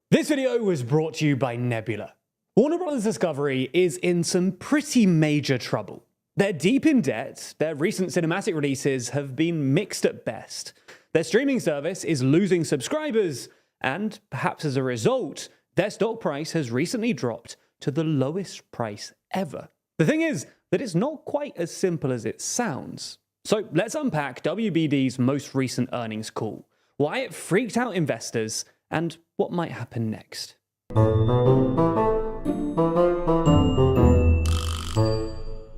This video was brought to you by Nebula. Warner Bros. Discovery is in some pretty major trouble. They're deep in debt, their recent cinematic releases have been mixed at best, their streaming service is losing subscribers, and perhaps as a result, their stock price has recently dropped to the lowest price ever. The thing is that it's not quite as simple as it sounds. So let's unpack WBD's most recent earnings call, why it freaked out investors, and what might happen next.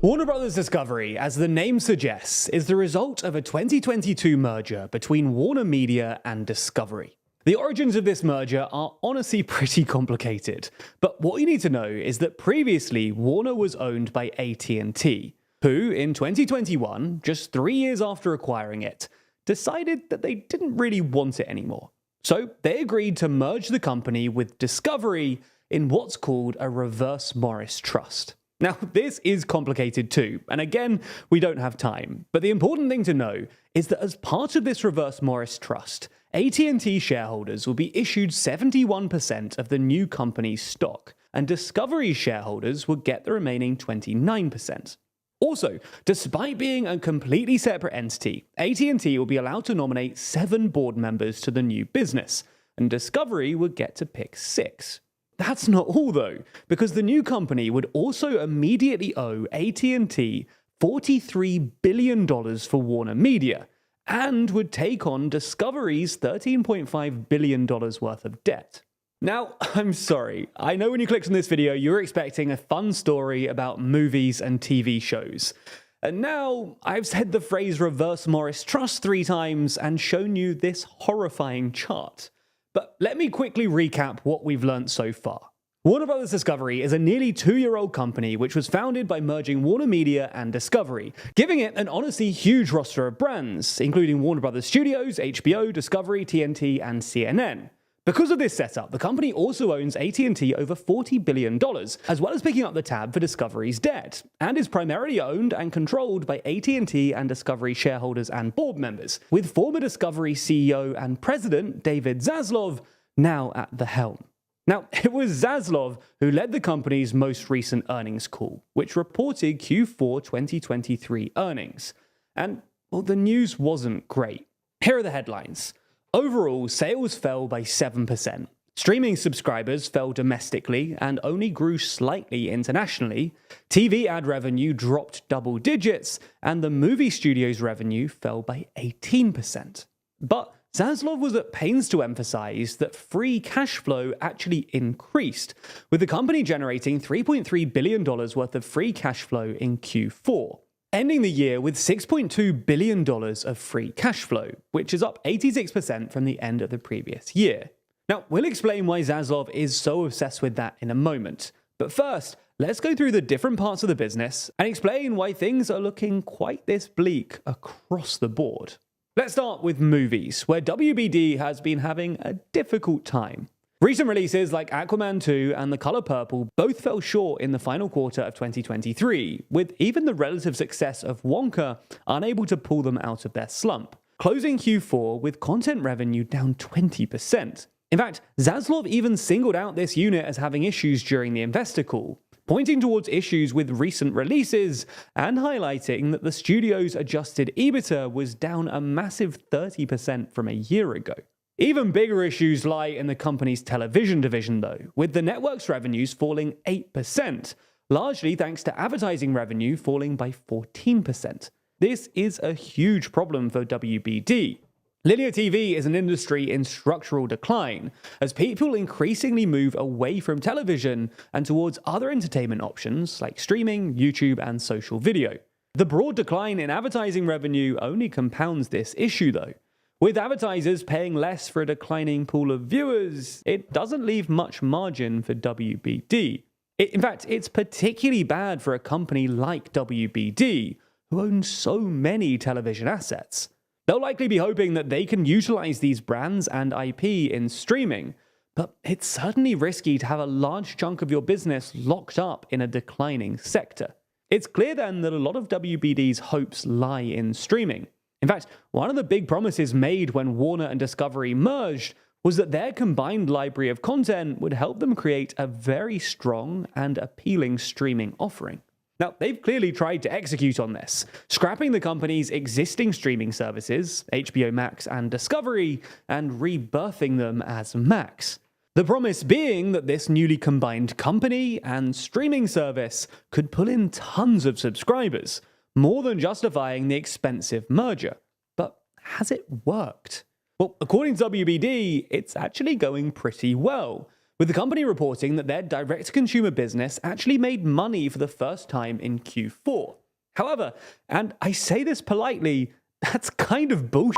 Warner Bros. Discovery, as the name suggests, is the result of a 2022 merger between Warner Media and Discovery. The origins of this merger are honestly pretty complicated, but what you need to know is that previously Warner was owned by AT&T, who in 2021, just 3 years after acquiring it, decided that they didn't really want it anymore. So they agreed to merge the company with Discovery in what's called a reverse Morris trust. Now, this is complicated too, and again, we don't have time, but the important thing to know is that as part of this reverse Morris trust, AT&T shareholders will be issued 71% of the new company's stock, and Discovery shareholders will get the remaining 29%. Also, despite being a completely separate entity, AT&T will be allowed to nominate 7 board members to the new business, and Discovery would get to pick 6. That's not all though, because the new company would also immediately owe AT&T $43 billion for Warner Media, and would take on Discovery's $13.5 billion worth of debt. Now, I'm sorry, I know when you clicked on this video, you're expecting a fun story about movies and TV shows. And now, I've said the phrase reverse Morris trust 3 times and shown you this horrifying chart. But let me quickly recap what we've learned so far. Warner Bros. Discovery is a nearly 2-year-old company which was founded by merging Warner Media and Discovery, giving it an honestly huge roster of brands, including Warner Bros. Studios, HBO, Discovery, TNT, and CNN. Because of this setup, the company also owns AT&T over $40 billion, as well as picking up the tab for Discovery's debt, and is primarily owned and controlled by AT&T and Discovery shareholders and board members, with former Discovery CEO and president David Zaslav now at the helm. Now, it was Zaslav who led the company's most recent earnings call, which reported Q4 2023 earnings. And, well, the news wasn't great. Here are the headlines. Overall, sales fell by 7%. Streaming subscribers fell domestically and only grew slightly internationally. TV ad revenue dropped double digits, and the movie studio's revenue fell by 18%. But Zaslav was at pains to emphasize that free cash flow actually increased, with the company generating $3.3 billion worth of free cash flow in Q4. Ending the year with $6.2 billion of free cash flow, which is up 86% from the end of the previous year. Now, we'll explain why Zaslav is so obsessed with that in a moment. But first, let's go through the different parts of the business and explain why things are looking quite this bleak across the board. Let's start with movies, where WBD has been having a difficult time. Recent releases like Aquaman 2 and The Color Purple both fell short in the final quarter of 2023, with even the relative success of Wonka unable to pull them out of their slump, closing Q4 with content revenue down 20%. In fact, Zaslav even singled out this unit as having issues during the investor call, pointing towards issues with recent releases and highlighting that the studio's adjusted EBITDA was down a massive 30% from a year ago. Even bigger issues lie in the company's television division though, with the network's revenues falling 8%, largely thanks to advertising revenue falling by 14%. This is a huge problem for WBD. Linear TV is an industry in structural decline, as people increasingly move away from television and towards other entertainment options like streaming, YouTube, and social video. The broad decline in advertising revenue only compounds this issue though. With advertisers paying less for a declining pool of viewers, it doesn't leave much margin for WBD. In fact, it's particularly bad for a company like WBD, who owns so many television assets. They'll likely be hoping that they can utilize these brands and IP in streaming, but it's certainly risky to have a large chunk of your business locked up in a declining sector. It's clear then that a lot of WBD's hopes lie in streaming. In fact, one of the big promises made when Warner and Discovery merged was that their combined library of content would help them create a very strong and appealing streaming offering. Now, they've clearly tried to execute on this, scrapping the company's existing streaming services, HBO Max and Discovery, and rebirthing them as Max. The promise being that this newly combined company and streaming service could pull in tons of subscribers, more than justifying the expensive merger. But has it worked? Well, according to WBD, it's actually going pretty well, with the company reporting that their direct-to-consumer business actually made money for the first time in Q4. However, and I say this politely, that's kind of bullshit.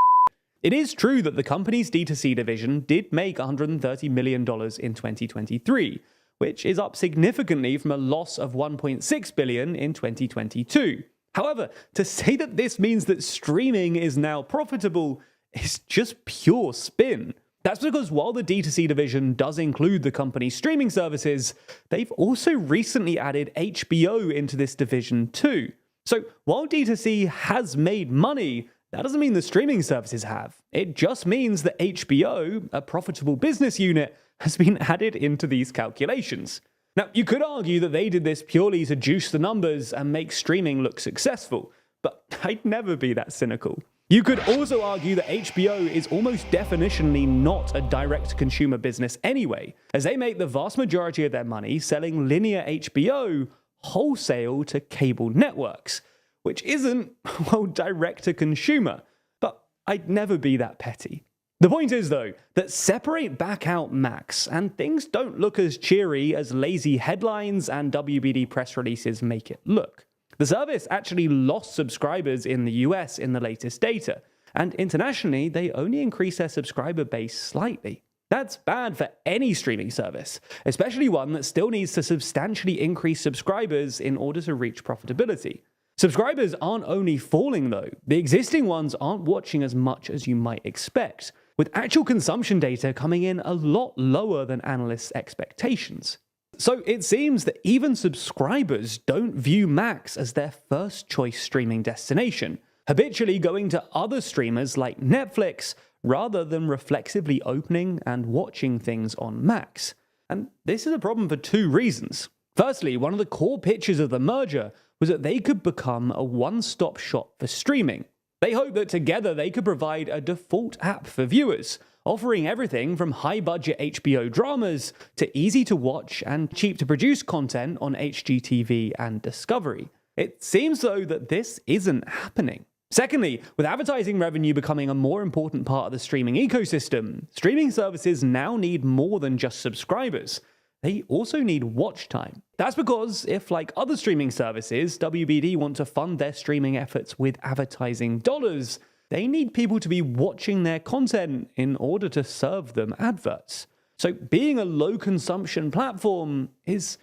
It is true that the company's D2C division did make $130 million in 2023, which is up significantly from a loss of $1.6 billion in 2022. However, to say that this means that streaming is now profitable is just pure spin. That's because while the D2C division does include the company's streaming services, they've also recently added HBO into this division too. So while D2C has made money, that doesn't mean the streaming services have. It just means that HBO, a profitable business unit, has been added into these calculations. Now, you could argue that they did this purely to juice the numbers and make streaming look successful, but I'd never be that cynical. You could also argue that HBO is almost definitionally not a direct-to-consumer business anyway, as they make the vast majority of their money selling linear HBO wholesale to cable networks, which isn't, well, direct-to-consumer. But I'd never be that petty. The point is, though, that separate back out Max, and things don't look as cheery as lazy headlines and WBD press releases make it look. The service actually lost subscribers in the US in the latest data, and internationally, they only increased their subscriber base slightly. That's bad for any streaming service, especially one that still needs to substantially increase subscribers in order to reach profitability. Subscribers aren't only falling though, the existing ones aren't watching as much as you might expect, with actual consumption data coming in a lot lower than analysts' expectations. So it seems that even subscribers don't view Max as their first choice streaming destination, habitually going to other streamers like Netflix rather than reflexively opening and watching things on Max. And this is a problem for two reasons. Firstly, one of the core pitches of the merger was that they could become a one-stop shop for streaming. They hoped that together they could provide a default app for viewers, offering everything from high-budget HBO dramas to easy-to-watch and cheap-to-produce content on HGTV and Discovery. It seems, though, that this isn't happening. Secondly, with advertising revenue becoming a more important part of the streaming ecosystem, streaming services now need more than just subscribers. They also need watch time. That's because if, like other streaming services, WBD want to fund their streaming efforts with advertising dollars, they need people to be watching their content in order to serve them adverts. So being a low-consumption platform is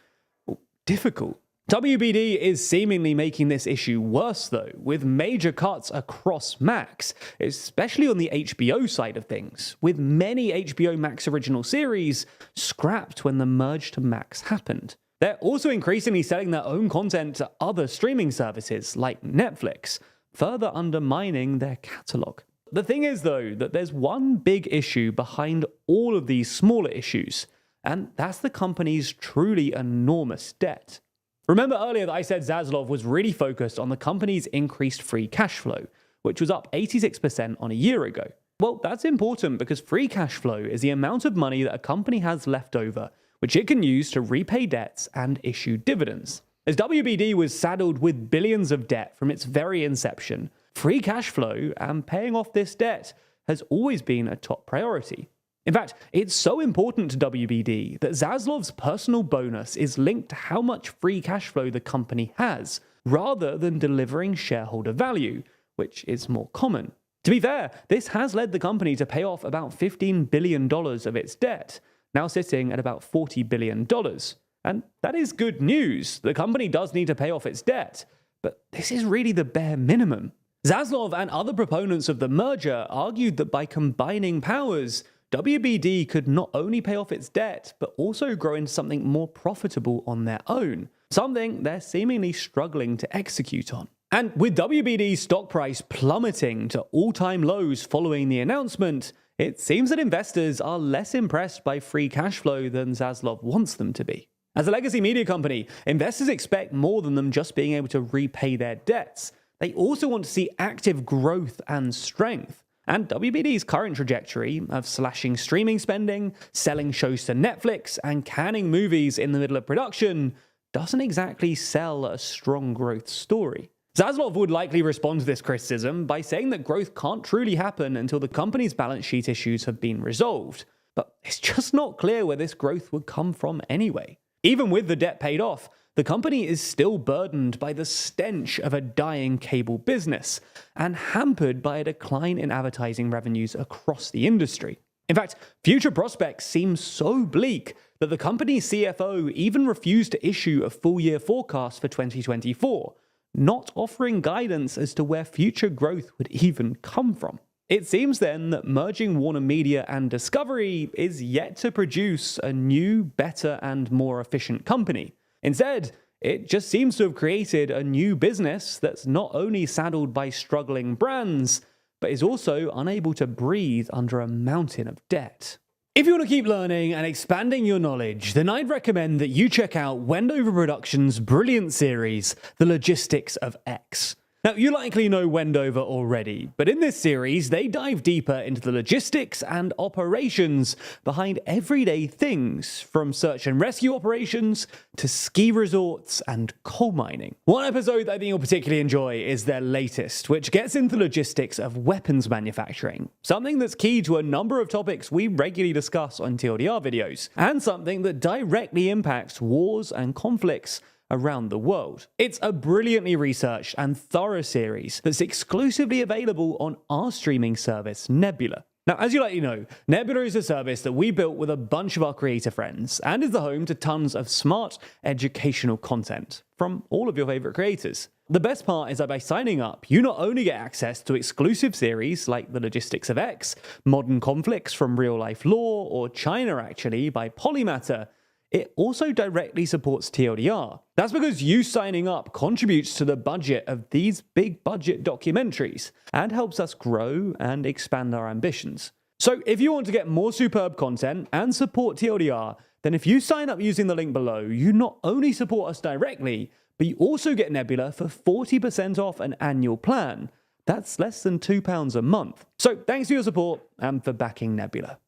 difficult. WBD is seemingly making this issue worse, though, with major cuts across Max, especially on the HBO side of things, with many HBO Max original series scrapped when the merge to Max happened. They're also increasingly selling their own content to other streaming services like Netflix, further undermining their catalog. The thing is, though, that there's one big issue behind all of these smaller issues, and that's the company's truly enormous debt. Remember earlier that I said Zaslav was really focused on the company's increased free cash flow, which was up 86% on a year ago. Well, that's important because free cash flow is the amount of money that a company has left over, which it can use to repay debts and issue dividends. As WBD was saddled with billions of debt from its very inception, free cash flow and paying off this debt has always been a top priority. In fact, it's so important to WBD that Zaslav's personal bonus is linked to how much free cash flow the company has, rather than delivering shareholder value, which is more common. To be fair, this has led the company to pay off about $15 billion of its debt, now sitting at about $40 billion. And that is good news. The company does need to pay off its debt, but this is really the bare minimum. Zaslav and other proponents of the merger argued that by combining powers, WBD could not only pay off its debt, but also grow into something more profitable on their own, something they're seemingly struggling to execute on. And with WBD's stock price plummeting to all-time lows following the announcement, it seems that investors are less impressed by free cash flow than Zaslav wants them to be. As a legacy media company, investors expect more than them just being able to repay their debts. They also want to see active growth and strength. And WBD's current trajectory of slashing streaming spending, selling shows to Netflix, and canning movies in the middle of production doesn't exactly sell a strong growth story. Zaslav would likely respond to this criticism by saying that growth can't truly happen until the company's balance sheet issues have been resolved. But it's just not clear where this growth would come from anyway. Even with the debt paid off, the company is still burdened by the stench of a dying cable business and hampered by a decline in advertising revenues across the industry. In fact, future prospects seem so bleak that the company's CFO even refused to issue a full-year forecast for 2024, not offering guidance as to where future growth would even come from. It seems then that merging Warner Media and Discovery is yet to produce a new, better, and more efficient company. Instead, it just seems to have created a new business that's not only saddled by struggling brands, but is also unable to breathe under a mountain of debt. If you want to keep learning and expanding your knowledge, then I'd recommend that you check out Wendover Productions' brilliant series, The Logistics of X. Now, you likely know Wendover already, but in this series, they dive deeper into the logistics and operations behind everyday things, from search and rescue operations to ski resorts and coal mining. One episode that I think you'll particularly enjoy is their latest, which gets into the logistics of weapons manufacturing, something that's key to a number of topics we regularly discuss on TLDR videos, and something that directly impacts wars and conflicts around the world. It's a brilliantly researched and thorough series that's exclusively available on our streaming service, Nebula. Now, as you likely know, Nebula is a service that we built with a bunch of our creator friends and is the home to tons of smart, educational content from all of your favorite creators. The best part is that by signing up, you not only get access to exclusive series like The Logistics of X, Modern Conflicts from Real Life Law, or China Actually by Polymatter, it also directly supports TLDR. That's because you signing up contributes to the budget of these big budget documentaries and helps us grow and expand our ambitions. So if you want to get more superb content and support TLDR, then if you sign up using the link below, you not only support us directly, but you also get Nebula for 40% off an annual plan. That's less than £2 a month. So thanks for your support and for backing Nebula.